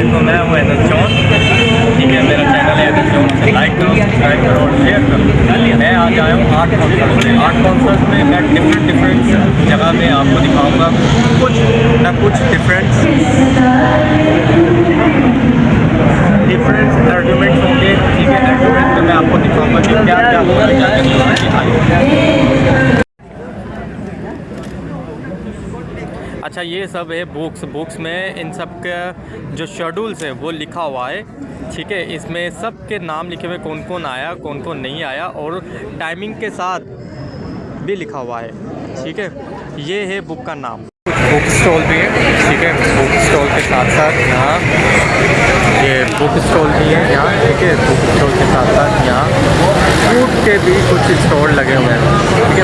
علیکم میں ہوں احمد جون. ٹھیک ہے, میرا چینل ہے احمد جون, اسے لائک کرو, سبسکرائب کرو اور شیئر کرو. میں آج آیا ہوں آرٹ کانسرٹ میں. آرٹ کانسرٹ میں میں ڈفرینٹ جگہ میں آپ کو دکھاؤں گا کچھ نہ کچھ ڈفرینٹ آرگومنٹس ہوں گے. ٹھیک ہے, آرگومنٹ میں آپ کو دکھاؤں گا کہ کیا کیا ہوگا, کیا کیا. اچھا, یہ سب ہے بکس میں ان سب کا جو شیڈولز ہے وہ لکھا ہوا ہے. ٹھیک ہے, اس میں سب کے نام لکھے ہوئے, کون کون آیا کون کون نہیں آیا, اور ٹائمنگ کے ساتھ بھی لکھا ہوا ہے. ٹھیک ہے, یہ ہے بک کا نام. بک اسٹال بھی ہے. ٹھیک ہے, بک اسٹال کے ساتھ ساتھ یہاں یہ بک اسٹال بھی ہے یہاں. ٹھیک ہے, بک اسٹال کے ساتھ ساتھ یہاں فوڈ کے بھی کچھ اسٹال لگے ہوئے ہیں. ٹھیک ہے,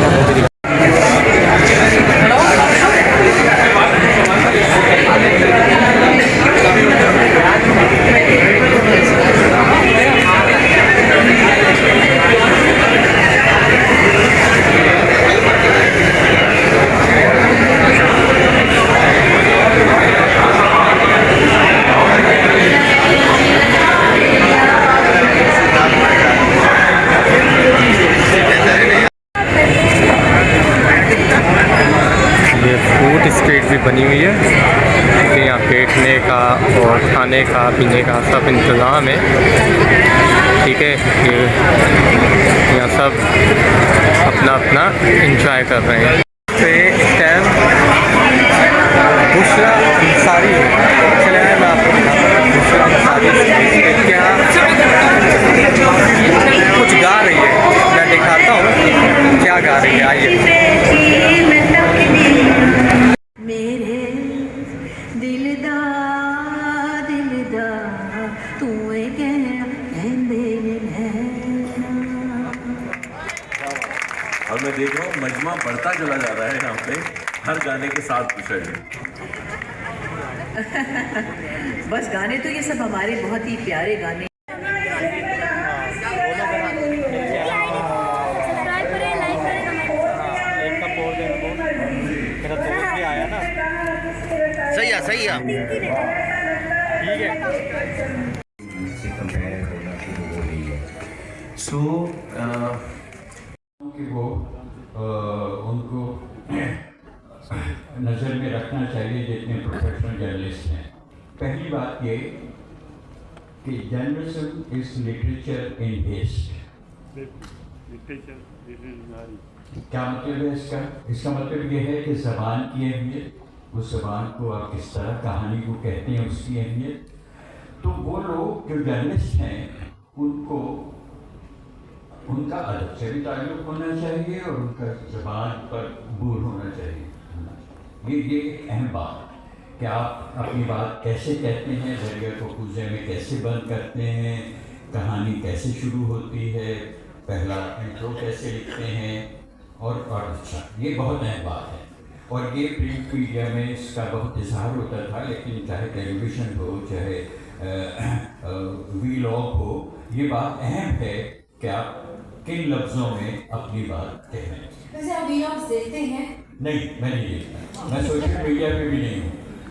وہ بھی اسٹریٹ بھی بنی ہوئی ہے. ٹھیک ہے, یہاں بیٹھنے کا اور کھانے کا پینے کا سب انتظام ہے. ٹھیک ہے, یہاں سب اپنا اپنا انجوائے کر رہے ہیں. بشرا انصاری چلے آئے, میں آپ کو دکھاتا ہوں بشرا انصاری کیا کچھ گا رہی ہے. میں دکھاتا ہوں کیا گا رہی ہے, آئیے. اور میں دیکھ رہا ہوں مجمع بڑھتا چلا جا رہا ہے یہاں پہ ہر گانے کے ساتھ کچھ ہے. بس گانے تو یہ سب ہمارے بہت ہی پیارے گانے. صحیح ہے. ٹھیک ہے, سو کہ وہ ان کو نظر میں رکھنا چاہیے جتنے پروفیشنل جرنلسٹ ہیں. پہلی بات یہ کہ journalism is literature in heist. کیا مطلب ہے اس کا؟ اس کا مطلب یہ ہے کہ زبان کی اہمیت, اس زبان کو آپ کس طرح کہانی کو کہتے ہیں اس کی اہمیت. تو وہ لوگ جو جرنلسٹ ہیں ان کو ان کا ادب سے بھی تعلق ہونا چاہیے اور ان کا زبان پر عبور ہونا چاہیے. یہ ایک اہم بات کہ آپ اپنی بات کیسے کہتے ہیں, ذریعہ کو کوزے میں کیسے بند کرتے ہیں, کہانی کیسے شروع ہوتی ہے, پہلا انٹرو کیسے لکھتے ہیں, اور اچھا یہ بہت اہم بات ہے. اور یہ پرنٹ میڈیا میں اس کا بہت اظہار ہوتا تھا, لیکن چاہے ٹیلی ویژن ہو چاہے وی لاگ ہو, یہ بات اہم ہے کہ آپ کن لفظوں میں اپنی بات کہہ رہے ہیں. ویسے آپ وی لاگس دیکھتے ہیں؟ نہیں, میں نہیں دیکھتا. میں سوشل میڈیا پہ بھی نہیں ہوں.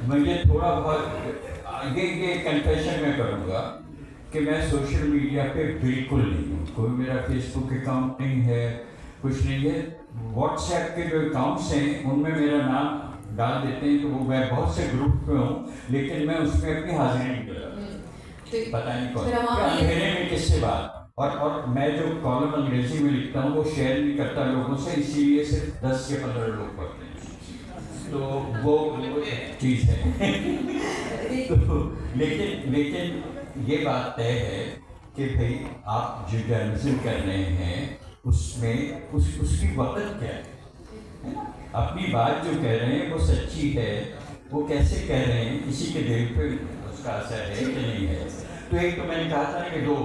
مجھے تھوڑا بہت یہ کنفیشن میں کروں گا کہ میں سوشل میڈیا پہ بالکل نہیں ہوں. کوئی میرا فیس بک اکاؤنٹ نہیں ہے, کچھ نہیں ہے. واٹس ایپ کے جو اکاؤنٹس ہیں ان میں میرا نام ڈال دیتے ہیں, تو وہ میں بہت سے گروپ میں ہوں, لیکن میں اس میں اپنی حاضری نہیں کرتا. پتہ نہیں کون اندھیرے میں کس سے بات. اور میں جو کالم انگریزی میں لکھتا ہوں وہ شیئر نہیں کرتا لوگوں سے, اسی لیے صرف 10 سے 15 لوگ پڑھتے ہیں. تو وہ چیز ہے. لیکن یہ بات طے ہے کہ بھئی آپ جو جرنلزم کر رہے ہیں اس میں اس کی وقت کیا ہے. اپنی بات جو کہہ رہے ہیں وہ سچی ہے, وہ کیسے کہہ رہے ہیں, کسی کے دل پہ اس کا اثر ہے کہ نہیں ہے. تو ایک تو میں نے کہا تھا کہ 2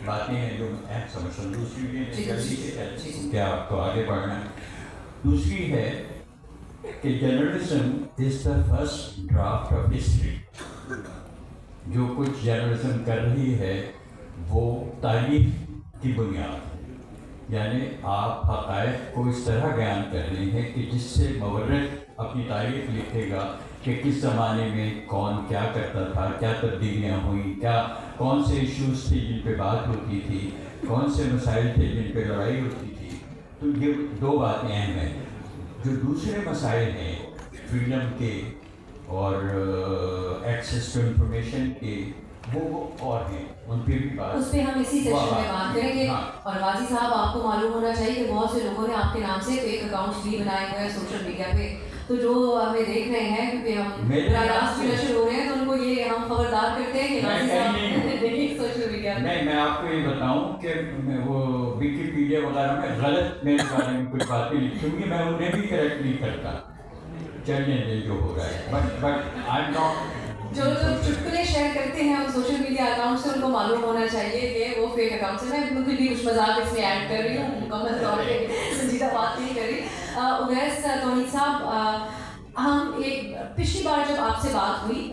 باتیں ہیں جو اہم سمجھتا ہوں. دوسری بھی جلدی سے کہتی ہوں کہ آپ کو آگے بڑھنا ہے. دوسری ہے کہ journalism is the first draft of history. جو کچھ جرنلزم کر رہی ہے وہ تاریخ کی بنیاد ہے. یعنی آپ حقائق کو اس طرح بیان کر رہے ہیں کہ جس سے مورخ اپنی تاریخ لکھے گا کہ کس زمانے میں کون کیا کرتا تھا, کیا تبدیلیاں ہوئیں, کون سے ایشوز تھے جن پہ بات ہوتی تھی, کون سے مسائل تھے جن پہ لڑائی ہوتی تھی. تو یہ دو باتیں اہم ہیں. جو دوسرے مسائل ہیں فریڈم کے اور ایکسیس ٹو انفارمیشن کے, وہ اور ہیں, ان پہ بھی بات, اس پہ ہم اسی سیشن میں بات کریں گے. اور غازی صاحب, آپ کو معلوم ہونا چاہیے کہ بہت سے لوگوں نے آپ کے نام سے فیک اکاؤنٹس بھی بنائے ہوئے ہیں سوشل میڈیا پہ. تو جو ہمیں دیکھ رہے ہیں, کیونکہ ہم براہ راست نشر ہو رہے ہیں, تو ان کو یہ ہم خبردار کرتے ہیں کہ غازی صاحب دیکھیں سوشل میڈیا پہ. نہیں, میں آپ کو یہ بتاؤں کہ وہ ویکیپیڈیا وغیرہ میں غلط میرے بارے میں کچھ باتیں لکھی ہوئی, میں انہیں بھی کریکٹ نہیں کرتا. چلنے دیں جو ہو رہا ہے, بٹ آئی ایم ناٹ. جو لوگ چٹکلے شیئر کرتے ہیں ان سوشل میڈیا اکاؤنٹ سے, ان کو معلوم ہونا چاہیے کہ وہ فیک اکاؤنٹ سے. میں بالکل بھی کچھ مذاق اس میں ایڈ کر رہی ہوں, مکمل طور پہ سنجیدہ بات نہیں کر رہی. اویس توحید صاحب, ہم ایک پچھلی بار جب آپ سے بات ہوئی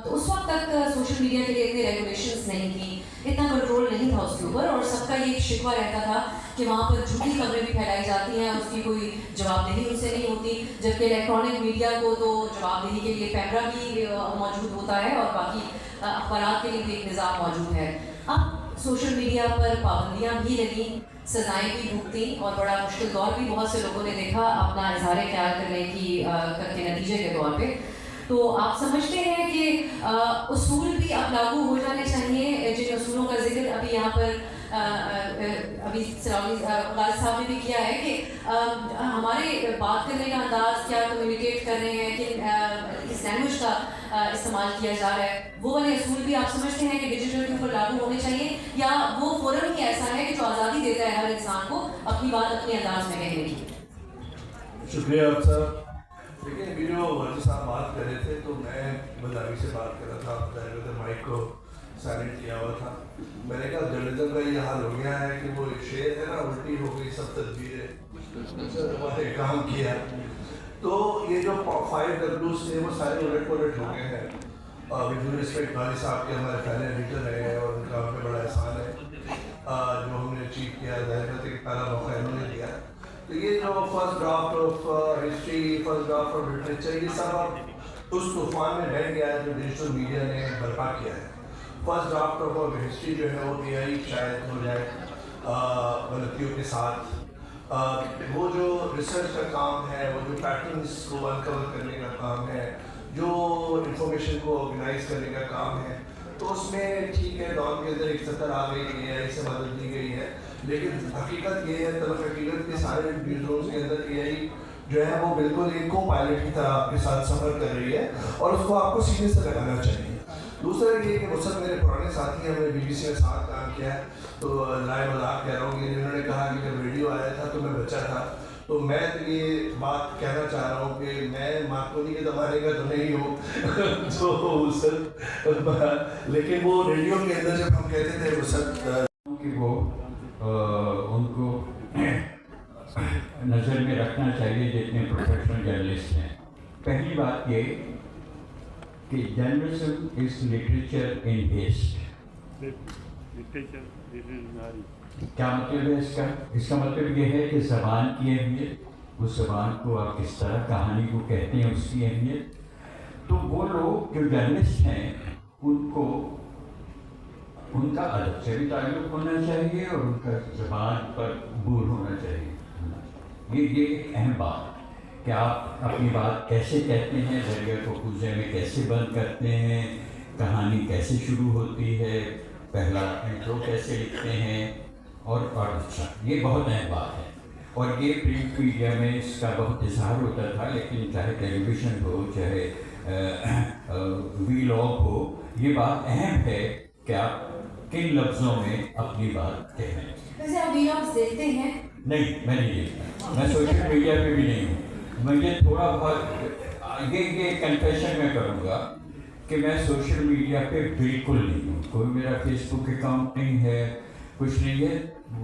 تو اس وقت تک سوشل میڈیا کے لیے اتنے ریگولیشنس نہیں تھی, اتنا کنٹرول نہیں تھا اس کے اوپر, اور سب کا یہ ایک شکوہ رہتا تھا کہ وہاں پر جھوٹی خبریں بھی پھیلائی جاتی ہیں, اس کی کوئی جواب دہی ان سے نہیں ہوتی. جبکہ الیکٹرانک میڈیا کو تو جواب دہی کے لیے پیمرا بھی موجود ہوتا ہے, اور باقی اخبارات کے لیے بھی ایک نظام موجود ہے. اب سوشل میڈیا پر پابندیاں بھی لگیں, سزائیں بھی بھگتیں, اور بڑا مشکل دور بھی بہت سے لوگوں نے دیکھا اپنا اظہار خیال کرنے کے نتیجے کے طور پہ. تو آپ سمجھتے ہیں کہ اصول بھی اب لاگو ہو جانے چاہیے, جن اصولوں کا ذکر ابھی یہاں پر ابھی غازی صاحب نے بھی کیا ہے, کہ ہمارے بات کرنے کا انداز, کیا کمیونیکیٹ کر رہے ہیں, کہ اس لینگویج کا استعمال کیا جا رہا ہے, وہ والے اصول بھی آپ سمجھتے ہیں کہ ڈیجیٹل کے اوپر لاگو ہونے چاہیے, یا وہ فورم ہی ایسا ہے کہ جو آزادی دیتا ہے ہر انسان کو اپنی بات اپنے انداز میں کہنے کی؟ شکریہ آپ صاحب. لیکن ابھی جو غازی صاحب بات کر رہے تھے تو میں مذاقی سے بات کر رہا تھا, مائک کو سائلنٹ کیا ہوا تھا. میں نے کہا جرنلزم کا یہ حال ہو گیا ہے کہ وہ شعر ہے نا, الٹی ہو گئی سب تدبیریں کام کیا. تو یہ جو 5 Ws تھے وہ سارے الٹ پلٹ ہو گئے ہیں. ود ڈیو ریسپیکٹ غازی صاحب کے ہمارے پہلے ایڈیٹر رہے ہیں, اور ان کا ہم پہ بڑا احسان ہے جو ہم نے اچیو کیا. ظاہر بات ہے کہ پہلا موقع انہوں نے دیا. تو یہ جو first draft of history, first draft of literature, یہ سب اب اس طوفان میں بہہ گیا ہے جو ڈیجیٹل میڈیا نے برپا کیا ہے. فرسٹ ڈرافٹ آف ہسٹری جو ہے وہ AI شاید ہو جائے غلطیوں کے ساتھ. وہ جو ریسرچ کا کام ہے, وہ جو پیٹرنس کو انکور کرنے کا کام ہے, جو انفارمیشن کو آرگنائز کرنے کا کام ہے, تو اس میں ٹھیک ہے دور کے اندر ایک سطر آ گئی, AI سے مدد دی گئی ہے. لیکن حقیقت یہ ہے, طرف حقیقت کے سارے نیوز کے اندر AI جو ہے وہ بالکل ایک کو پائلٹ کی طرح آپ کے ساتھ سفر کر رہی ہے, اور اس کو آپ کو سیدھے سے لگانا چاہیے. دوسرا یہ کہ مجھ سے میرے پرانے ساتھی ہیں, ہم نے BBC میں ساتھ کام کیا ہے, تو لائے مذاق کہہ رہا ہوں کہ انہوں نے کہا کہ جب ریڈیو آیا تھا تو میں بچہ تھا. تو میں تو یہ بات کہنا چاہ رہا ہوں کہ میں مارکونی کے زمانے کا تو نہیں ہوں تو سر, لیکن وہ ریڈیو کے اندر جب ہم کہتے تھے وہ سر کہ وہ ان کو نظر میں رکھنا چاہیے جتنے پروفیشنل جرنلسٹ ہیں. پہلی بات یہ کہ journalism is literature in waste. کیا مطلب ہے اس کا؟ اس کا مطلب یہ ہے کہ زبان کی اہمیت, اس زبان کو آپ کس طرح کہانی کو کہتے ہیں اس کی اہمیت. تو وہ لوگ جو جرنلسٹ ہیں ان کو ان کا ادب سے بھی تعلق ہونا چاہیے, اور ان کا زبان پر عبور ہونا چاہیے. یہ ایک اہم بات کہ آپ اپنی بات کیسے کہتے ہیں, ذریعہ کو کوزے میں کیسے بند کرتے ہیں, کہانی کیسے شروع ہوتی ہے, پہلا انٹرو کیسے لکھتے ہیں, اور اچھا یہ بہت اہم بات ہے. اور یہ پرنٹ میڈیا میں اس کا بہت اظہار ہوتا تھا, لیکن چاہے ٹیلی ویژن ہو, چاہے وی لاگ ہو, یہ بات اہم ہے کہ آپ کن لفظوں میں اپنی بات کہیں. ویسے آپ وی لاگس دیکھتے ہیں؟ نہیں, میں نہیں دیکھتا, میں سوشل میڈیا پہ بھی نہیں ہوں. مجھے تھوڑا بہت یہ کنفیشن میں کروں گا کہ میں سوشل میڈیا پہ بالکل نہیں ہوں. کوئی میرا فیس بک اکاؤنٹ نہیں ہے, کچھ نہیں ہے.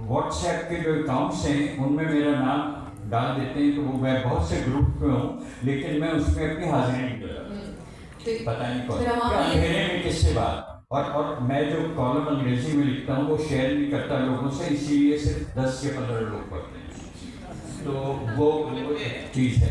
واٹس ایپ کے جو اکاؤنٹس ہیں ان میں میرا نام ڈال دیتے ہیں, تو وہ میں بہت سے گروپ میں ہوں, لیکن میں اس میں اپنی حاضری نہیں کرتا. پتہ نہیں کون اندھیرے میں کس سے بات. اور میں جو کالم انگریزی میں لکھتا ہوں وہ شیئر نہیں کرتا لوگوں سے, اسی لیے صرف 10 سے 15 لوگ پڑھتے ہیں. تو وہ چیز ہے.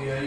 AI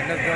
NS